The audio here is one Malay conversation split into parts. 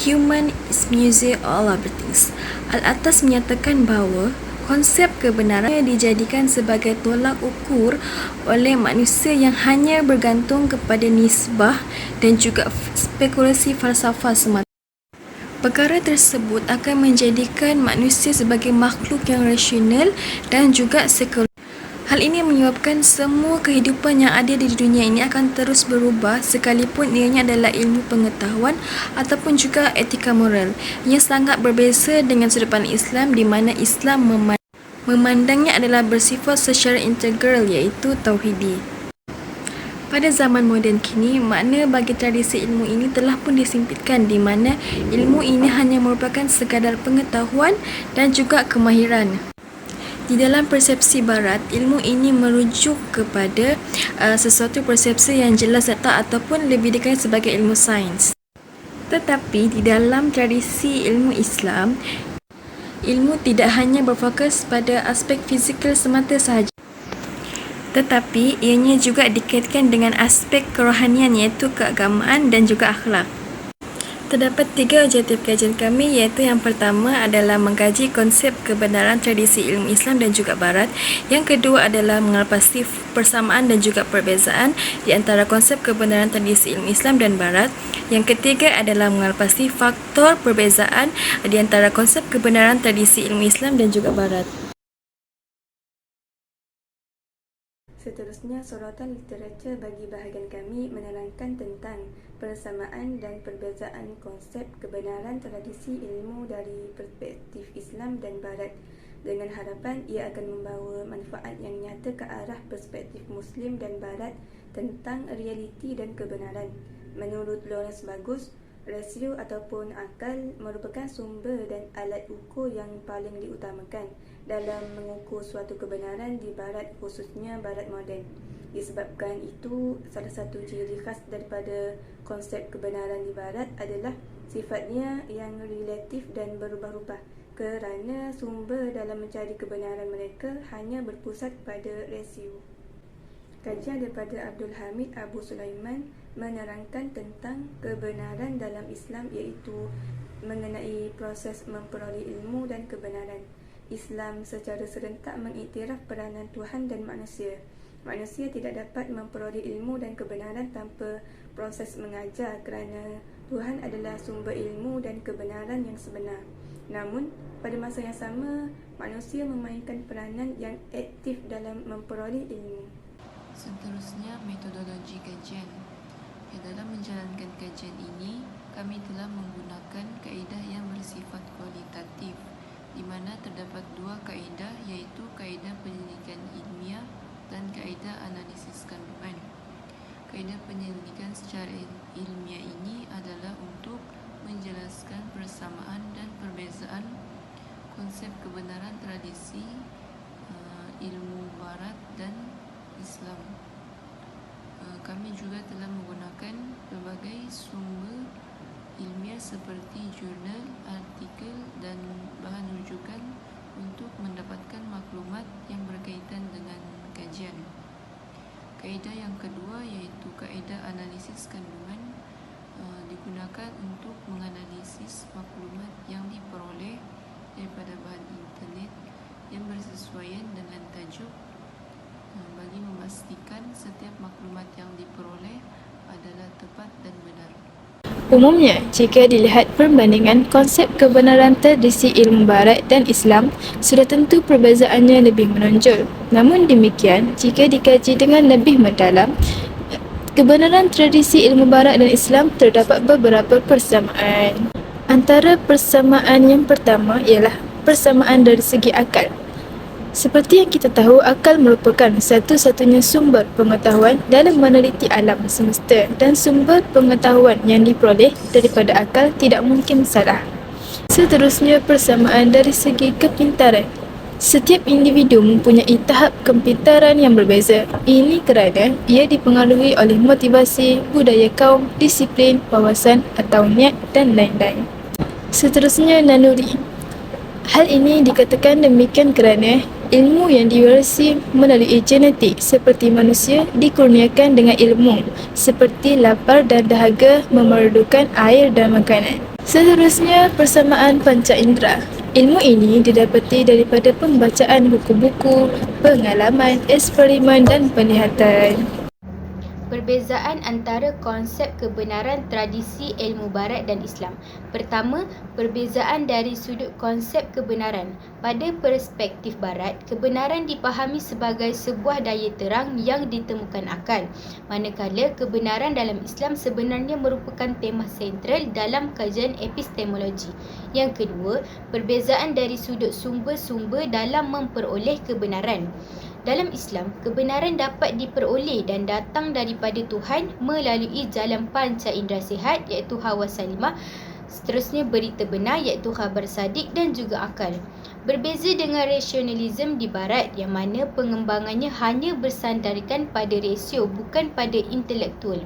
Human is music all of things. Al-Atas menyatakan bahawa konsep kebenaran dijadikan sebagai tolak ukur oleh manusia yang hanya bergantung kepada nisbah dan juga spekulasi falsafah semata. Perkara tersebut akan menjadikan manusia sebagai makhluk yang rasional dan juga sekular. Hal ini menyebabkan semua kehidupan yang ada di dunia ini akan terus berubah sekalipun ianya adalah ilmu pengetahuan ataupun juga etika moral. Ia sangat berbeza dengan sudut pandang Islam, di mana Islam memandangnya adalah bersifat secara integral, iaitu tauhidi. Pada zaman moden kini, makna bagi tradisi ilmu ini telah pun disempitkan, di mana ilmu ini hanya merupakan sekadar pengetahuan dan juga kemahiran. Di dalam persepsi barat, ilmu ini merujuk kepada sesuatu persepsi yang jelas nyata ataupun lebih dikenal sebagai ilmu sains. Tetapi di dalam tradisi ilmu Islam, ilmu tidak hanya berfokus pada aspek fizikal semata sahaja, tetapi ianya juga dikaitkan dengan aspek kerohanian, iaitu keagamaan dan juga akhlak. Terdapat 3 objektif kajian kami, iaitu yang pertama adalah mengkaji konsep kebenaran tradisi ilmu Islam dan juga Barat. Yang kedua adalah mengenalpasti persamaan dan juga perbezaan di antara konsep kebenaran tradisi ilmu Islam dan Barat. Yang ketiga adalah mengenalpasti faktor perbezaan di antara konsep kebenaran tradisi ilmu Islam dan juga Barat. Seterusnya, sorotan literatur bagi bahagian kami menerangkan tentang persamaan dan perbezaan konsep kebenaran tradisi ilmu dari perspektif Islam dan Barat, dengan harapan ia akan membawa manfaat yang nyata ke arah perspektif Muslim dan Barat tentang realiti dan kebenaran. Menurut Lawrence Bagus, rasio ataupun akal merupakan sumber dan alat ukur yang paling diutamakan dalam mengukur suatu kebenaran di Barat, khususnya Barat moden. Disebabkan itu, salah satu ciri khas daripada konsep kebenaran di Barat adalah sifatnya yang relatif dan berubah-ubah, kerana sumber dalam mencari kebenaran mereka hanya berpusat pada rasio. Kajian daripada Abdul Hamid Abu Sulaiman menerangkan tentang kebenaran dalam Islam, iaitu mengenai proses memperoleh ilmu dan kebenaran. Islam secara serentak mengiktiraf peranan Tuhan dan manusia. Manusia tidak dapat memperoleh ilmu dan kebenaran tanpa proses mengajar, kerana Tuhan adalah sumber ilmu dan kebenaran yang sebenar. Namun, pada masa yang sama, manusia memainkan peranan yang aktif dalam memperoleh ilmu. Seterusnya, metodologi kajian. Dalam menjalankan kajian ini, kami telah menggunakan kaedah yang bersifat kualitatif, di mana terdapat 2 kaedah, iaitu kaedah penyelidikan ilmiah dan kaedah analisis kandungan. Kaedah penyelidikan secara ilmiah ini adalah untuk menjelaskan persamaan dan perbezaan konsep kebenaran tradisi ilmu Barat dan Islam. Kami juga telah menggunakan pelbagai sumber ilmiah seperti jurnal, artikel dan bahan rujukan untuk mendapatkan maklumat yang berkaitan dengan kajian. Kaedah yang kedua, iaitu kaedah analisis kandungan, digunakan untuk menganalisis maklumat yang diperoleh daripada bahan internet yang bersesuaian dengan tajuk, bagi memastikan setiap maklumat yang diperoleh adalah tepat dan benar. Umumnya, jika dilihat perbandingan konsep kebenaran tradisi ilmu Barat dan Islam, sudah tentu perbezaannya lebih menonjol. Namun demikian, jika dikaji dengan lebih mendalam, kebenaran tradisi ilmu Barat dan Islam terdapat beberapa persamaan. Antara persamaan yang pertama ialah persamaan dari segi akal. Seperti yang kita tahu, akal merupakan satu-satunya sumber pengetahuan dalam meneliti alam semesta, dan sumber pengetahuan yang diperoleh daripada akal tidak mungkin salah. Seterusnya, persamaan dari segi kepintaran. Setiap individu mempunyai tahap kepintaran yang berbeza. Ini kerana ia dipengaruhi oleh motivasi, budaya kaum, disiplin, wawasan atau niat dan lain-lain. Seterusnya, naluri. Hal ini dikatakan demikian kerana ilmu yang diwarisi melalui genetik seperti manusia dikurniakan dengan ilmu seperti lapar dan dahaga memerlukan air dan makanan. Seterusnya, persamaan panca indera. Ilmu ini didapati daripada pembacaan buku-buku, pengalaman, eksperimen dan penglihatan. Perbezaan antara konsep kebenaran tradisi ilmu barat dan Islam. Pertama, perbezaan dari sudut konsep kebenaran. Pada perspektif barat, kebenaran dipahami sebagai sebuah daya terang yang ditemukan akal. Manakala kebenaran dalam Islam sebenarnya merupakan tema sentral dalam kajian epistemologi. Yang kedua, perbezaan dari sudut sumber-sumber dalam memperoleh kebenaran. Dalam Islam, kebenaran dapat diperoleh dan datang daripada Tuhan melalui jalan panca indera sihat iaitu hawa salimah, seterusnya berita benar iaitu khabar sadik dan juga akal. Berbeza dengan rasionalisme di barat yang mana pengembangannya hanya bersandarkan pada rasio bukan pada intelektual.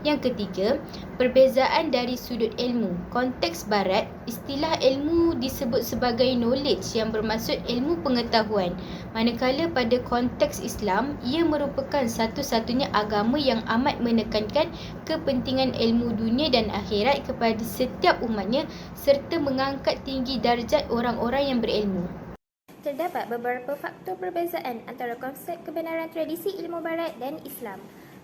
Yang ketiga, perbezaan dari sudut ilmu. Konteks barat, istilah ilmu disebut sebagai knowledge yang bermaksud ilmu pengetahuan. Manakala pada konteks Islam, ia merupakan satu-satunya agama yang amat menekankan kepentingan ilmu dunia dan akhirat kepada setiap umatnya serta mengangkat tinggi darjat orang-orang yang berilmu. Terdapat beberapa faktor perbezaan antara konsep kebenaran tradisi ilmu barat dan Islam.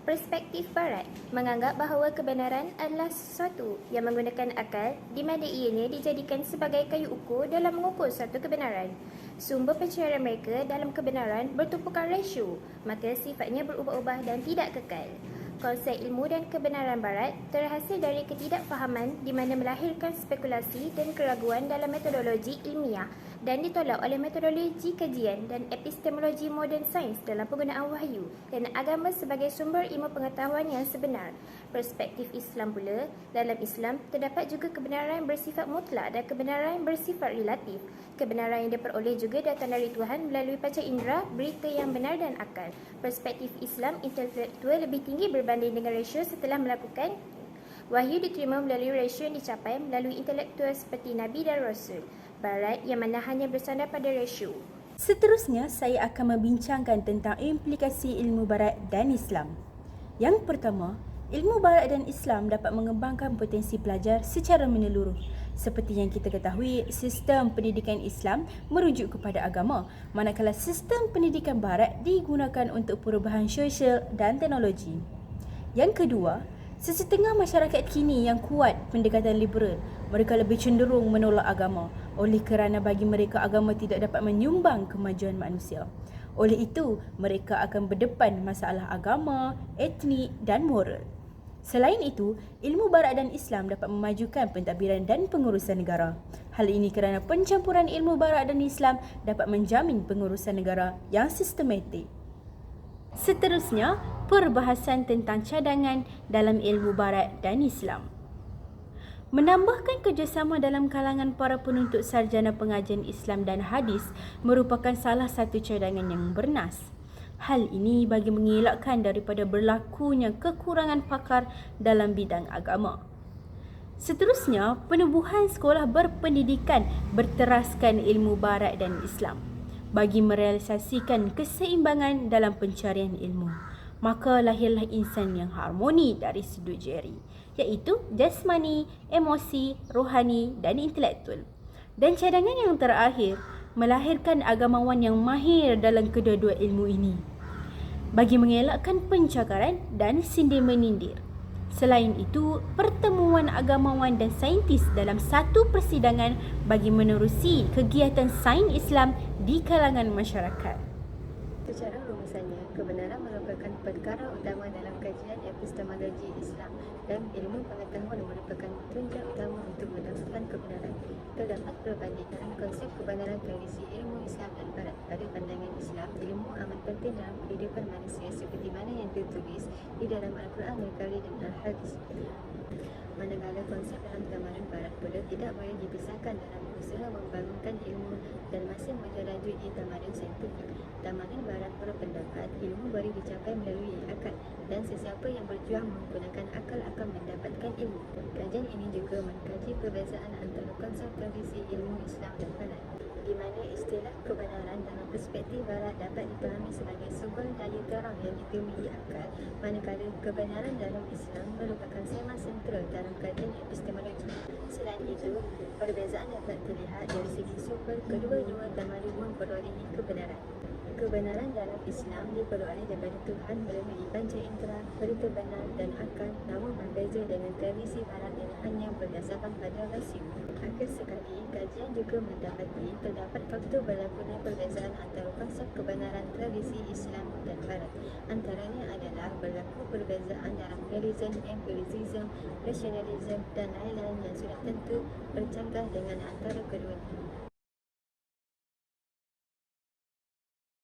Perspektif barat menganggap bahawa kebenaran adalah sesuatu yang menggunakan akal di mana ianya dijadikan sebagai kayu ukur dalam mengukur suatu kebenaran. Sumber pencaharian mereka dalam kebenaran bertumpukan rasio, maka sifatnya berubah-ubah dan tidak kekal. Konsep ilmu dan kebenaran barat terhasil dari ketidakfahaman di mana melahirkan spekulasi dan keraguan dalam metodologi ilmiah dan ditolak oleh metodologi kajian dan epistemologi moden sains dalam penggunaan wahyu dan agama sebagai sumber ilmu pengetahuan yang sebenar. Perspektif Islam pula, dalam Islam terdapat juga kebenaran bersifat mutlak dan kebenaran bersifat relatif. Kebenaran yang diperoleh juga datang dari Tuhan melalui panca indera, berita yang benar dan akal. Perspektif Islam intelektual lebih tinggi berbanding dengan rasio setelah melakukan wahyu diterima melalui rasio yang dicapai melalui intelektual seperti Nabi dan Rasul. Barat yang mana hanya bersandar pada rasio. Seterusnya, saya akan membincangkan tentang implikasi ilmu barat dan Islam. Yang pertama, ilmu barat dan Islam dapat mengembangkan potensi pelajar secara menyeluruh. Seperti yang kita ketahui, sistem pendidikan Islam merujuk kepada agama, manakala sistem pendidikan barat digunakan untuk perubahan sosial dan teknologi. Yang kedua, sesetengah masyarakat kini yang kuat pendekatan liberal, mereka lebih cenderung menolak agama oleh kerana bagi mereka agama tidak dapat menyumbang kemajuan manusia. Oleh itu, mereka akan berdepan masalah agama, etnik dan moral. Selain itu, ilmu barat dan Islam dapat memajukan pentadbiran dan pengurusan negara. Hal ini kerana pencampuran ilmu barat dan Islam dapat menjamin pengurusan negara yang sistematik. Seterusnya, perbahasan tentang cadangan dalam ilmu barat dan Islam. Menambahkan kerjasama dalam kalangan para penuntut sarjana pengajian Islam dan hadis merupakan salah satu cadangan yang bernas. Hal ini bagi mengelakkan daripada berlakunya kekurangan pakar dalam bidang agama. Seterusnya, penubuhan sekolah berpendidikan berteraskan ilmu barat dan Islam bagi merealisasikan keseimbangan dalam pencarian ilmu. Maka lahirlah insan yang harmoni dari sudut jari, iaitu jasmani, emosi, rohani dan intelektual. Dan cadangan yang terakhir, melahirkan agamawan yang mahir dalam kedua-dua ilmu ini bagi mengelakkan pencakaran dan sindir-menyindir. Selain itu, pertemuan agamawan dan saintis dalam satu persidangan bagi menerusi kegiatan sains Islam di kalangan masyarakat. Secara rumusannya, kebenaran merupakan perkara utama dalam kajian epistemologi Islam dan ilmu pengetahuan merupakan tunjang utama untuk mendapatkan kebenaran. Terdapat perbandingan konsep kebenaran tradisi ilmu Islam dan Barat. Pada pandangan Islam, ilmu amat penting dalam kehidupan manusia seperti mana yang tertulis di dalam Al-Quran Al-Karim dan Al-Hadis. Manakala konsep dalam tamaran Barat pula tidak boleh dipisahkan dalam usaha membangunkan ilmu dan masih menjelajahi tamaran saintifik. Tamaran Barat berpendapat ilmu baru dicapai melalui akal dan sesiapa yang berjuang menggunakan akal akan mendapatkan ilmu. Kajian ini juga mengkaji perbezaan antara konsep tradisi ilmu Islam dan Barat. di mana istilah kebenaran dalam perspektif barat dapat dipahami sebagai sebuah daya terang yang ditemui akal, manakala kebenaran dalam Islam merupakan tema sentral dalam kajian epistemologi. Selain itu, perbezaan dapat terlihat dari segi sumber kedua-dua tamadun memperolehi kebenaran. Kebenaran dalam Islam diperoleh daripada Tuhan melalui panca indera, berita benar dan akal, namun berbeza dengan tradisi barat yang hanya berdasarkan pada rasio. Akhir sekali, kajian juga mendapati terdapat faktor berlakunya perbezaan antara konsep kebenaran tradisi Islam dan barat. Antaranya adalah berlaku perbezaan dalam realism, empiricism, rationalism dan lain-lain yang sudah tentu bercanggah dengan antara keduanya.